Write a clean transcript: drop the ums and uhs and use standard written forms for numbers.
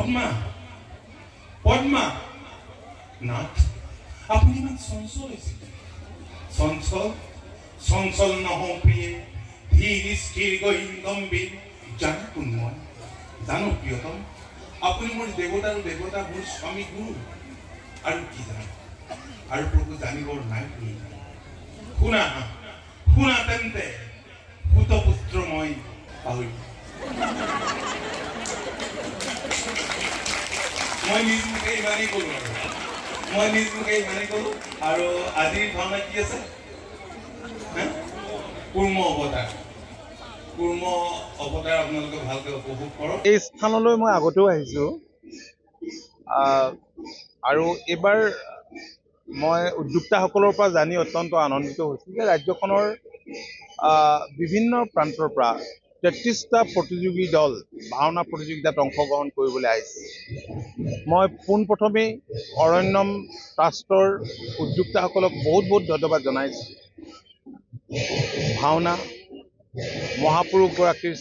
পদ্মা পদ্মা নাথ আপুনি ইমান চঞ্চল হৈছিল চঞ্চল চঞ্চল নহওঁ প্ৰিয়ে ধীৰ স্থিৰ গম্ভীৰ জানো কোন মই জানো প্ৰিয়তম আপুনি মোৰ দেৱতাৰ দেৱতা মোৰ স্বামী গুৰু আৰু কি জানো আৰু প্ৰভু জানিবৰ নাই শুনা শুনা তেন্তে পুত্ৰ মই পাহৰি মই নিজ মুখে ইমানেই ক'লো আৰু আজিৰ ভাওনা কি আছে কুৰ্ম অৱতাৰ আপোনালোকে ভালকে উপভোগ কৰক। এই স্থানলৈ মই আগতেও আহিছোঁ আৰু এইবাৰ মই উদ্যোক্তাসকলৰ পৰা জানি অত্যন্ত আনন্দিত হৈছোঁ যে ৰাজ্যখনৰ বিভিন্ন প্ৰান্তৰ পৰা ৩৩টা প্ৰতিযোগী দল ভাওনা প্ৰতিযোগিতাত অংশগ্ৰহণ কৰিবলৈ আহিছে। মই পোনপ্ৰথমেই অৰণ্যম ট্ৰাষ্টৰ উদ্যোক্তাসকলক বহুত ধন্যবাদ জনাইছোঁ। ভাওনা মহাপুৰুষগৰাকীৰ